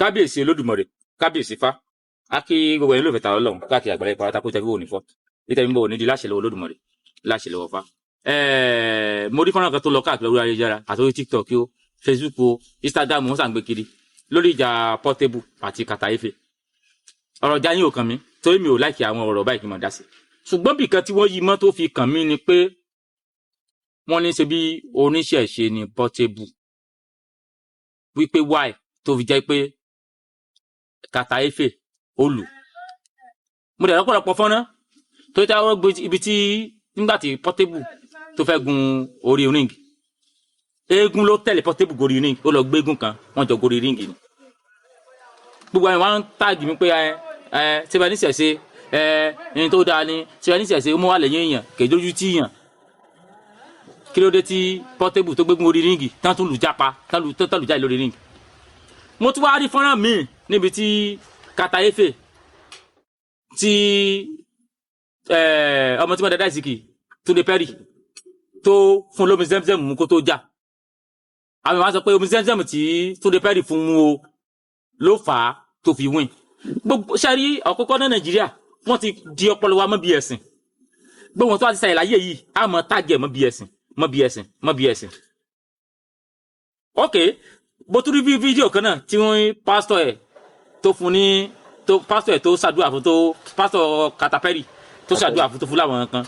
kábíyèsí Olódùmarè kábíyèsí fá a kí gbogbo ẹni lóòfẹ́ ta Ọlọ́run káàkiri àgbàlá ìpàrọ̀ tako tẹ́fí wò ní fọ́ nítorí mo ò ní di láṣẹ lọ́wọ́ Olódùmarè láṣẹ lọ́wọ́ fá. Mo rí fọ́nrán kan tó lọ káàkiri orí ayélujára àti orí TikTok o Facebook o Instagram wọn sàǹgbé kiri lórí ìjà Portable àti Kata Efe. Ọ̀rọ̀ ìjà yín ò kàn mí torí mi ò láìkí àwọn ọ̀rọ̀ báyìí kí n máa dá sí. Ṣùgbọ́n bìkan tí wọ́n yí mọ́ tó fi kàn mí ni pé wọ́n ní ṣe bí oníṣẹ̀ṣe ni Portable wípé why tó fi jẹ́ pé Kata Efe ó lù. Mo dẹ̀ lọ́pọ̀lọpọ̀ fọ́nrán tó yẹ táwọn gbé ibi tí nígbà tí Portable tó fẹ́ gun orí ring eégún ló tẹ̀lé Portable gorí ring ó lọ gbé eégún kan wọ́n jọ gorí ring ni. Gbogbo àwọn wọn táàgì mi pé ṣe bá níṣẹ̀ṣe ẹni tó dáa ni ṣe bá níṣẹ̀ṣe ó mú wà lẹ́yìn èèyàn kèdójú tí èèyàn kí ló dé tí Portable tó gbégun orí ring tán tún lù jápa tán lù jáde lórí ring. Mo tún wá rí fọ́nrán míì níbi tí Kata Efe tí ọmọ tí wọ́n dada ìsìkì Túndé Perry tó fún lómi Zemzem mú kó tó jà. Àwọn ìwà sọ pé omi Zemzem tí Túndé Perry fún mu o ló fà á tó fi win. Gbogbo sẹ́rí ọ̀kọ́kọ́ ní Nàìjíríà wọ́n ti di ọpọlọ wa mọ́ bí ẹ̀sìn. Gbogbo wọn tó wá ti ṣàyẹ̀ láyé yìí á mọ táàgì mọ́ bí ẹ̀sìn mọ́ bí ẹ̀sìn mọ́ bí ẹ̀sìn. Ok, bó tún rí fídíò kan náà tí wọ́n pásítọ̀ ẹ̀ tó fún ní pásítọ̀ ẹ̀ tó ṣàdúrà fún tó pásítọ̀ Kata Perry tó ṣàdúrà fún tó fún láwọn kan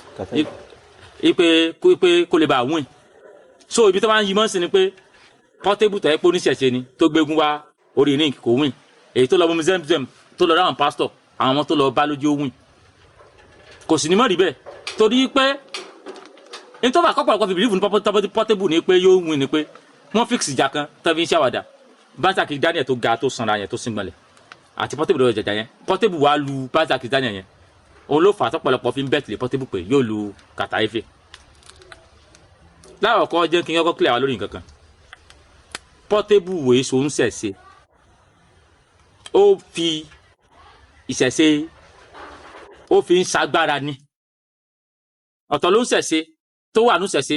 ipe kó lè bá win. So ibi tó máa ń yí mọ́ sí ni pé Portable tó yẹ pé oníṣẹ̀ṣe ni tó gbégun wá orí ring kò win. Èyí tó lọ mú Zemzem tó lọ ráwọn pásítọ̀ àwọn ọmọ tó lọ bá lójú ó win. Kò sì ní mọ́ rí bẹ́ẹ̀ torí pé ní tó bá kọ́pọ̀lọpọ̀ fi bìlífù ní Portable ni pé yóò win ni pé wọ́n fix ìjà kan tó fi ń ṣàwàdà Banzaki Daniel tó ga tó sanra yẹn tó síngbọ̀nlẹ̀ àti Portable lọ́wọ́ jẹjà yẹn Portable wá lu Banzaki Daniel yẹn òun ló fà á tọ́pọ̀lọpọ̀ fi ń bẹ́ẹ̀tì Portable pé yóò lu Kata Efe. Láwọ̀kọ́ jẹ́ kí n kọ́kọ́ clear wa lórí nǹkan kan Portable wòye so ń ṣẹ̀ṣe ó fi ìṣẹ̀ṣe ó fi ń ṣagbára ni ọ̀tọ̀ ló ń ṣẹ̀ṣe tó wà ní ṣẹ̀ṣe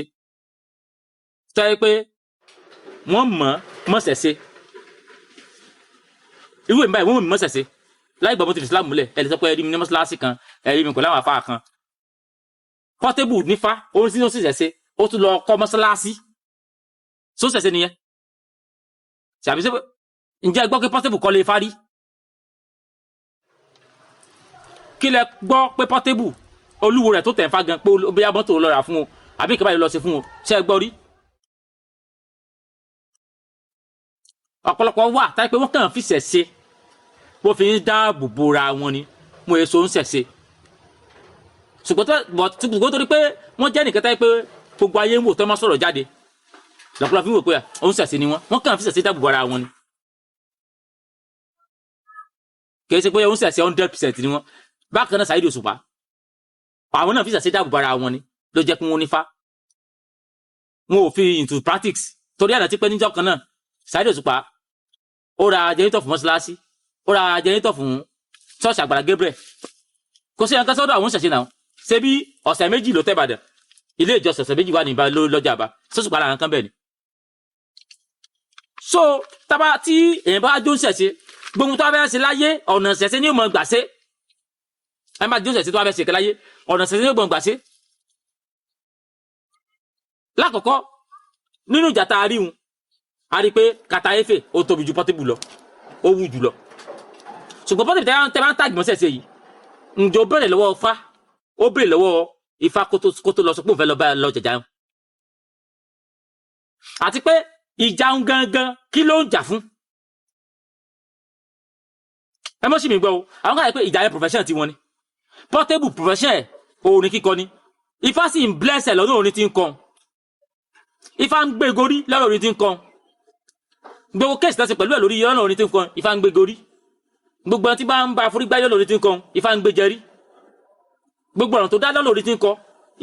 tó yẹ pé wọ́n mọ̀ ṣẹ̀ṣe irú ìbáyìí wọ́n mọ̀ ṣẹ̀ṣe láì gbọ́ mo ti fi Islam múlẹ̀ ẹ̀ lè sọ pé ẹ̀rí mi ní mọ́ṣáláṣí kan ẹ̀rí mi kò láwọn afá kan Portable nífa orin tí ó sì ṣẹ̀ṣe ó tún lọ kọ́ mọ́ṣáláṣí tó ṣẹ̀ṣe nìyẹn ṣàbí ṣe ǹjẹ́ gbọ́ pé Portable kọ́ lè fárí kí lẹ gbọ́ pé Portable olúwo rẹ̀ tó tẹ̀ fá gan pé bí a mọ́tò lọ́ra fún o àbí ìkẹ́bàá lọ sí fún o ṣe é gbọ́ rí. Ọ̀pọ̀lọpọ̀ wà táyé pé wọ́n kàn fi ṣẹ̀ṣe wọ́n fi ń dáàbò bora wọn ni mo èso ń ṣẹ̀ṣe ṣùgbọ́n torí pé wọ́n jẹ́ nìkan táyé pé gbogbo ayé ń wò tó máa sọ̀rọ̀ jáde lọ́pọ̀lọpọ̀ fi ń wò pé òun ṣẹ̀ṣe ni wọ́n kàn fi ṣẹ̀ṣe dáàbò bora wọn ni kì í ṣe pé òun ṣẹ̀ṣe 100% ni wọ́n bákan náà Saheed Òṣùpá àwọn náà fi ṣẹ̀ṣe dáàbò bora wọn ni ló jẹ́ kí wọ́n nífá wọn ò fi into practice torí àná tí pé níjọ́ kan náà Saheed Òṣùpá ó ra jẹnitọ fún mọ́ṣáláṣí ó ra jẹnitọ fún ṣọ́ọ̀ṣì Àgbàlá Gabriel kò sí ẹnìkan sọ́dọ̀ àwọn ṣẹ̀ṣẹ̀ náà ṣe bí ọ̀sẹ̀ méjì ló tẹ̀bàdàn ilé ìjọsìn ọ̀sẹ̀ méjì wà ní lọ́jà àbá ṣọ́ọ̀ṣì padà nǹkan bẹ́ẹ̀ ni. So tábà tí èèyàn bá jó ń ṣẹ̀ṣẹ̀ gbogbo tó wá fẹ́ ṣe láyé ọ̀nà ṣẹ̀ṣẹ̀ ni ó mọ̀ gbà ṣe ẹ má jó ń ṣẹ̀ṣẹ̀ tó wá fẹ́ ṣe kẹ́ láyé ọ̀nà ṣẹ̀ṣẹ̀ ni ó mọ̀ gbà ṣe. Lákọ̀ọ́kọ́ nínú ìjà tá a rí wọn a rí pé Kata Efe ó tóbi ju Portable lọ ó wù jù lọ ṣùgbọ́n Portable tẹ́ bá ń tàgbọ́n ṣẹ̀ṣẹ̀ yìí ǹjọ́ bẹ̀rẹ̀ lọ́wọ́ Ifá ó bẹ̀rẹ̀ lọ́wọ́ Ifá kó tó lọ sọ pé òun fẹ́ lọ bá lọ jẹjà ń àti pé ìjà ń gangan kí ló ń jà fún ẹ mọ́ sí mi gbọ́ o àwọn kan yẹ pé ìjà yẹn profession ti wọn ni Portable profession ẹ̀ orin kíkọ ni Ifá sì ń blẹ́sẹ̀ lọ́dún orin tí ń kọ Ifá ń gbé gorí lọ́dún orin tí ń kọ gbogbo kéèsì tẹ́sí pẹ̀lú ẹ̀ lórí ọ̀nà orin tí ń kọ Ifá ń gbé gorí gbogbo ẹni tí bá ń ba àforígbáyé lórí tí ń kọ Ifá ń gbé jẹrí gbogbo ọ̀nà tó dá lọ́nà orí tí ń kọ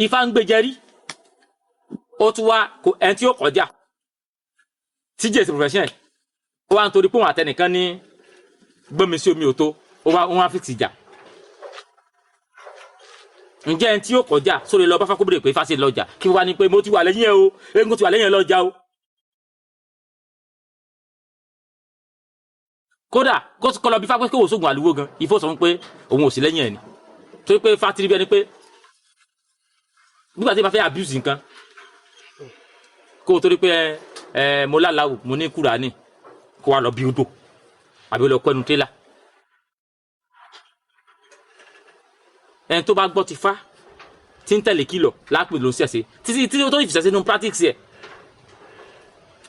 Ifá ń gbé jẹrí ó tún wá ẹni tí ó kọjá tí jẹ́ profession ẹ̀ ó wá ń torí pé òun àtẹnìkan ní gbọ́mi sí omi òtó ó wá fi tìjà ǹjẹ́ ẹni tí ó kọjá sórí lọ bá fákóbìrì pé Ifá sí lọ́jà kí wá ní pé mo ti wà lẹ́yìn ẹ o eégún ti wà lẹ́yìn ẹ lọ́jà o kódà kó lọ bí fá pé kó wò sógun àlùwò gan Ifá sọ pé òun ò sí lẹ́yìn ẹ̀ ni torí pé fátìrí bí ẹni pé nígbà tí ìbá fẹ́ abuse nǹkan kó o torí pé mo láláwù mo ní Kùránì kó wa lọ bí odò àbí ó lọ kọ́ ẹnu tẹ́lá ẹni tó bá gbọ́ ti fá tí ń tẹ̀lé kìlọ̀ lápè ló ń ṣẹ̀ṣẹ̀ títí tí ó tó ìfìṣẹ̀ṣẹ̀ nínú practice ẹ̀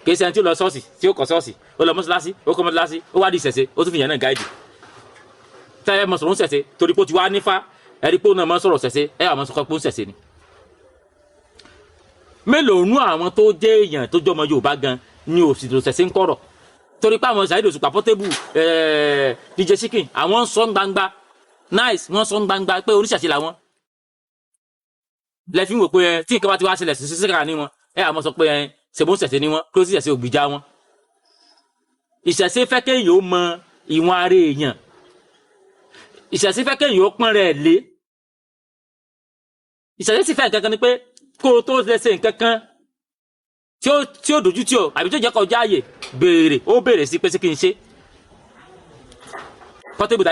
kì í ṣe ẹni tí ó lọ ṣọ́ọ̀ṣì tí ó kọ́ ṣọ́ọ̀ṣì ó lọ mọ́ṣáláṣí ó kọ́ mọ́ṣáláṣí ó wá di ìṣẹ̀ṣẹ̀ ó tún fi yàn náà gáìdì tẹ́ ẹ mọ̀ sọ̀rọ̀ ń ṣẹ̀ṣẹ̀ torí pé ó ti wá nífá ẹ̀rí pé ó náà mọ̀ sọ̀rọ̀ ṣẹ̀ṣẹ̀ ẹ̀ àwọn sọ̀kọ́ pé ó ń ṣẹ̀ṣẹ̀ ni. mélòó nú àwọn tó jẹ́ èèyàn tó jọmọ Yorùbá gan ni ò sì tó ṣẹ̀ṣẹ̀ ń kọ̀rọ̀ torí pé àwọn Saheed Òṣùpá Portable DJ Chicken àwọn ń sọ gbangba nice wọ́n sọ gbangba pé oníṣẹ̀ṣẹ̀ làwọn lẹ́fín wò pé tí nǹkan bá ti wá ṣẹlẹ̀ sí síkà ní wọn àmọ́ sọ pé ṣèbó ṣẹ̀ṣẹ̀ ní wọn kí ló sì ṣẹ̀ṣẹ̀ ògbìjà wọn. ìṣẹ̀ṣẹ̀ fẹ́ kéèyàn ó mọ ìwọ̀n ara èèyàn ìṣẹ̀ṣẹ̀ fẹ́ kéèyàn ó pọ́n rẹ̀ lé ìṣẹ̀ṣẹ̀ sì fẹ́ nǹkan kan ni pé kó o tó lè ṣe nǹkan kan tí ó dojú tí o àbí tó jẹ́ kọjá ààyè béèrè sí pé sí kí n ṣe. Portable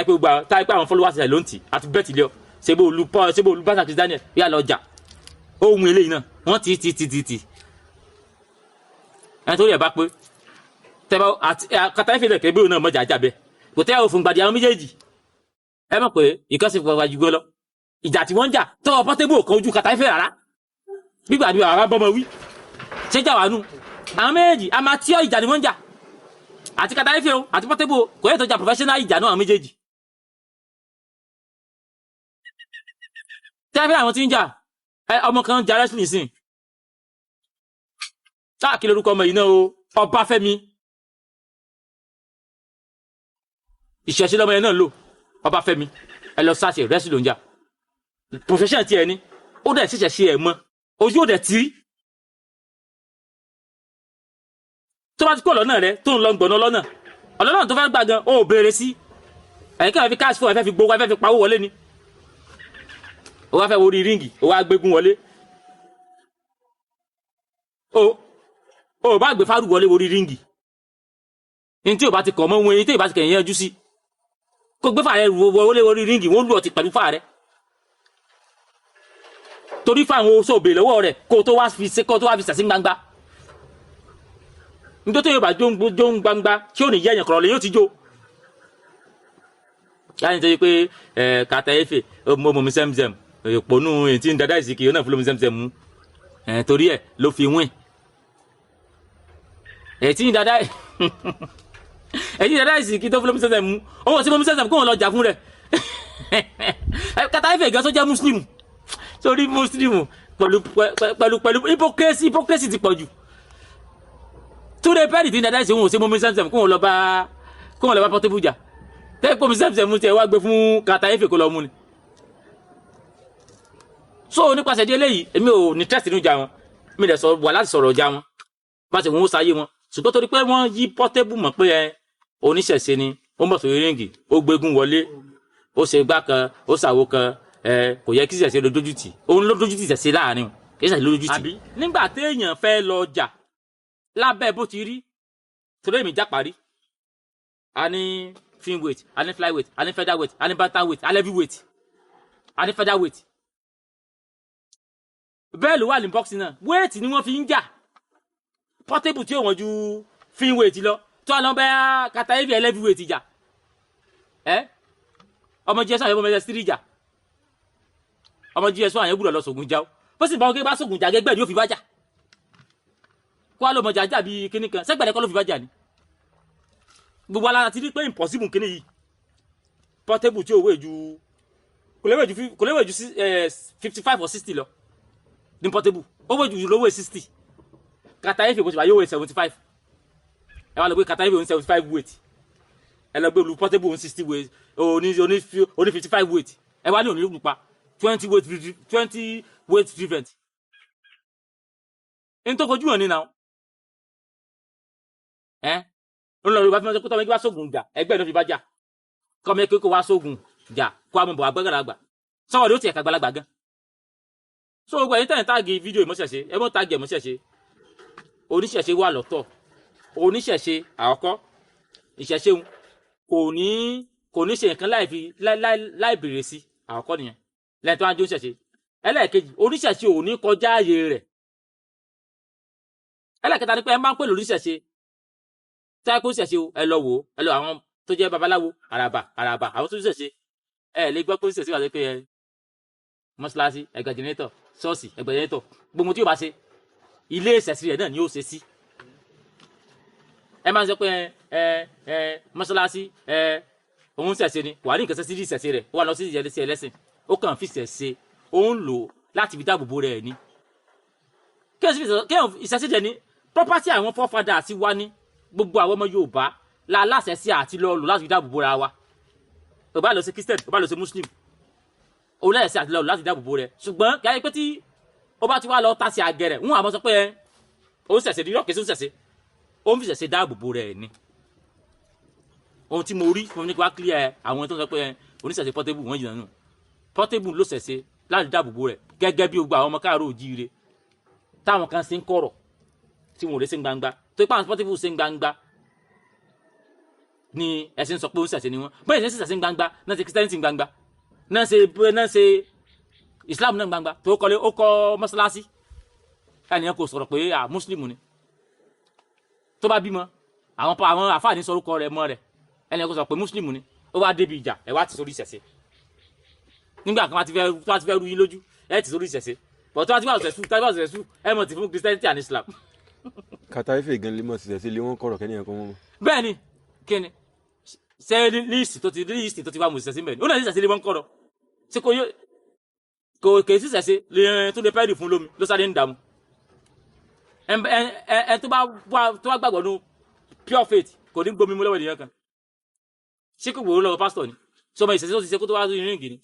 táyé pé àwọn followers rẹ̀ ló ń tì àti bẹ́ẹ̀ tìlẹ̀ ọ ṣebó olú bàtà Chris Daniel yà lọ jà ohun eléyìí náà wọ́n ti ẹni tó rí ẹ̀ bá pé tẹ́bá kàtà ìfẹ́ lẹ̀kẹ́ bí òun náà mọ̀jà jà bẹ́ẹ̀ kò tẹ́ òfin gbàdí àwọn méjèèjì ẹ mọ̀ pé ìkan sì fọwọ́ ju gbọ́ lọ ìjà tí wọ́n ń jà tọ́wọ́ Portable kan ojú kàtà ìfẹ́ rárá gbígbà ni àwọn bọ́mọ wí ṣé jà wà nù àwọn méjèèjì a máa tí ọ ìjà ni wọ́n ń jà àti kàtà ìfẹ́ o àti Portable kò yẹ tó jà professional ìjà náà àwọn méjèèjì tẹ́fẹ́ àwọn tí ń jà ọmọ kan jà wrestling sìn káàkiri orúkọ ọmọ yìí náà o Ọbáfẹ́mi ìṣẹ̀ṣẹ̀ lọ́mọ yẹn náà lò Ọbáfẹ́mi ẹ lọ sáṣẹ wrestling ló ń jà profession ti ẹ ní ó dẹ̀ ṣẹ̀ṣẹ̀ ṣe ẹ̀ mọ́ ojú ò dẹ̀ tí tó bá ti kó ọ̀lọ́nà rẹ tó ń lọ gbọ̀nà ọlọ́nà tó fẹ́ gbà gan ó béèrè sí ẹ̀yìn kí wọ́n fi cash fún ẹ fẹ́ fi gbowó ẹ fẹ́ fi pawó wọlé ni ó wá fẹ́ wo orí ríǹgì ó wá gbégún wọlé ó bá gbé fárú wọlé orí ríǹgì ní tí ò bá ti kọ̀ mọ́ wọn èyí tí ò bá ti kẹ̀yìn yanjú sí kó gbé fàrẹ wọlé orí ríǹgì wọ́n lù ọtí pẹ̀lú fàrẹ torí fáwọn oṣù òbè lọ́wọ́ rẹ̀ kó tó wá fi sẹ̀sí gbangba nítorí tó yóò bá jó ń gbangba tí ò ní yẹ ẹ̀yàn kọ̀rọ̀ lè yóò ti jó láti nítorí pé kàtà efe mo mi sẹ́mzẹ́m òpònú ètí ń dada ìsìnkì yóò náà fún mi sẹ́mzẹ́m mú torí ẹ̀ ló fi wín ètí ń dada ìsìnkì tó fún mi sẹ́mzẹ́m mú owó tí mo mi sẹ́mzẹ́m kó wọn lọ jà fún rẹ̀ kàtà efe gan tó jẹ́ muslim torí muslim pẹ̀lú hypocrisy ti pọ̀ jù túnde pẹ́ẹ́lì tí ń dada ìsìnkì wọn ò sí mo mi sẹ́mzẹ́m kó wọn lọ bá Portable jà tẹ́pọ̀ mi sẹ́mzẹ́m tiẹ̀ wá gbé fún kàtà efe kó lọ mú ni so nípasẹ̀ di eléyìí èmi ò ní trust nínú ìjà wọn mi lè sọ wà láti sọ̀rọ̀ ìjà wọn bá ṣe wọn ó sáyé wọn ṣùgbọ́n torí pé wọ́n yí Portable mọ̀ pé oníṣẹ̀ṣe ni ó ń bọ̀ sórí ríǹgì ó gbégún wọlé ó ṣe gbá kan ó ṣàwo kan kò yẹ kí ṣẹ̀ṣe ló dójútì òun ló dójútì ṣẹ̀ṣe láàrin kì í ṣẹ̀ṣe ló dójútì. àbí nígbà téèyàn fẹ́ lọ jà lábẹ́ bó ti rí torí èmi já parí a ní finweight a ní flyweight a ní featherweight a ní bantamweight a ní heavyweight a ní featherweight bẹ́ẹ̀ ló wà ní boxing náà wéètì ni wọ́n fi ń jà Portable tí ò wọ́n ju finweight lọ tó àná bẹ́ẹ̀ kàtà efi heavyweight jà ọmọ gs1 àyẹ̀wò ms3 jà ọmọ gs1 àyẹ̀wò gbúdọ̀ lọ sògùn jà ó bó sì bá wọn kí bá sògùn jà gẹ́gbẹ́ ni ó fi bá jà kó wá lọ mọ jà bíi kíní kan sẹ́gbẹ̀rẹ́ kọ́ ló fi bá jà ni gbogbo alára ti rí pé impossible kíní yìí Portable tí ò wé ju kò lè wé ju 55 or 60 lọ ní Portable ó wé ju lówó 60 kàtà efe bó ti bá yóò wé 75 ẹ wá lọ gbé kàtà efe 75 weight ẹ lọ gbé olú Portable 60 weight oní 55 weight ẹ wá ní òní lùpa 20 weight different ẹni tó kojú hàn ní náà ń lọ Yorùbá fi mọ́ tó wá sógun jà ẹgbẹ́ ló fi bá jà kọ́ mẹ́kẹ́ kó wá sógun jà kó àmọ́ bọ̀ àgbàlagbà sọ́wọ́n ló ti ẹ̀ka àgbàlagbà gan so gbogbo ẹ̀yin tẹ̀yìn táàgì fídíò ìmọ̀ṣẹ̀ṣe ẹ mọ́ táàgì ìmọ̀ṣẹ̀ṣe oníṣẹ̀ṣe wà lọ́tọ̀ oníṣẹ̀ṣe àkọ́kọ́ ìṣẹ̀ṣe kò ní ṣe nǹkan láì bèrè sí àkọ́kọ́ nìyẹn lẹ́yìn tó wá jó ṣẹ̀ṣe ẹlẹ́ẹ̀kejì oníṣẹ̀ṣe ò ní kọjá ààyè rẹ̀ ẹlẹ́ẹ̀kẹta ni pé ẹ máa ń pè lóríṣẹ̀ṣe táyà kó ṣẹ̀ṣe ẹ lọ wò ẹ lọ àwọn tó jẹ́ babaláwo àràbà àwọn tó ṣẹ̀ṣe ẹ lè gbọ́ pé ṣẹ̀ṣe wà lé pé ẹ mọ́ṣáláṣí ẹgbẹ́ jẹnẹrétọ̀ ṣọ́ọ̀ṣì ẹgbẹ́ jẹnẹrétọ̀ gbogbo tí yóò bá ṣe ilé ìṣẹ̀ṣe rẹ̀ náà ni yóò ṣe sí ẹ máa ń sọ pé mọ́ṣáláṣí òun ṣẹ̀ṣe ni wà ní nǹkan ṣẹ́ṣí ìṣẹ̀ṣe rẹ̀ ó wà lọ sí ìṣẹ̀ṣe ẹlẹ́sìn ó kàn fi ṣẹ̀ṣe ó ń lò láti fi dáàbò bo rẹ̀ ni kí ìṣẹ̀ṣe jẹ́ ní property àwọn fọ́fadà àti wá ní gbogbo àwọn ọmọ Yorùbá la láṣẹ sí àti lọ lò láti fi dáàbò bo ra wa ó bá lọ sí Christian ó bá lọ sí Muslim ó lẹ́sẹ̀ àti lọ lò láti dáàbò bo rẹ̀ ṣùgbọ́n kí ayé pé tí ó bá ti wá lọ tá sí àgẹ̀rẹ̀ ń àmọ́ sọ pé ó ń ṣẹ̀ṣe ní yọ̀kẹ́ sí ń ṣẹ̀ṣe ó ń fi ṣẹ̀ṣe dáàbò bo rẹ̀ ni ohun tí mo rí mo ní kí wá clear àwọn tó ń sọ pé oníṣẹ̀ṣe Portable wọ́n jìnnà nù Portable ló ṣẹ̀ṣe láti dáàbò bo rẹ̀ gẹ́gẹ́ bí gbogbo àwọn ọmọ káàárọ̀ oòjíire táwọn kan ṣe ń kọ̀rọ̀ tí wọn ò lè ṣe ń gbangba tó ipá àwọn Portable ṣe ń gbangba ni ẹ̀sìn sọ pé ó ń ṣẹ̀ṣe ni wọ́n bẹ́ẹ̀ ṣe ń ṣẹ̀ṣe ń gbangba náà ṣe Christianity ń gbangba náà ṣe Islam náà ń gbangba tó ó kọ́ mọ́ṣáláṣí ẹnìyàn kò sọ̀rọ̀ pé Muslim ni tó bá bímọ àwọn àfáàní sọrúkọ rẹ̀ mọ́ rẹ̀ ẹnìyàn kò sọ pé Muslim ni ó wá débi ìjà ẹ̀ wá ti sórí ìṣẹ̀ṣe nígbà kan wá ti fẹ́ rú yín lójú ẹ̀ ti sórí ìṣẹ̀ṣe bọ̀ tó wá ti wà ọ̀sẹ̀sù ẹ̀ mọ̀ ti fún Christianity and Islam. kàtà ife gan lè mọ̀ sí ìṣẹ̀ṣe lé wọn kọ̀rọ̀ kẹ́ni ẹ̀kọ́ wọn. bẹ́ẹ̀ ni kí ni ṣe líìsì tó ti wá mọ̀ ìṣẹ̀ṣe mẹ́rin ó náà ní ìṣẹ̀ṣe lé wọn kọ̀rọ̀ ṣe kò kèé sí ìṣẹ̀ṣe tó lè pẹ́ẹ́rì fún lómi ló sáré ń dààmú ẹ tó bá gbàgbọ́ nù pure faith kò ní gbomi mú lọ́wọ́ ènìyàn kan ṣé kò gbòòrò lọ́wọ́ pásítọ̀ ni sọmọ ìṣẹ̀ṣẹ̀ tó ti ṣe kó tó wá sí irin gidi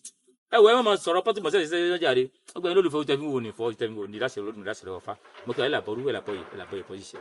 ẹ wọ ẹ mọ̀ sọ̀rọ̀ pọ́tù mọ̀sẹ̀ ìṣẹ̀ṣẹ̀ lọ́jà rẹ ọgbẹ́ni olólùfẹ́ ojú tẹ̀mí wo ní fọ́ ojú tẹ̀mí wo ní láṣẹ lọ́wọ́ fa mo kẹ́ ẹ làbọ̀ rú ẹ làbọ̀ yìí pọ̀ yìí ṣe.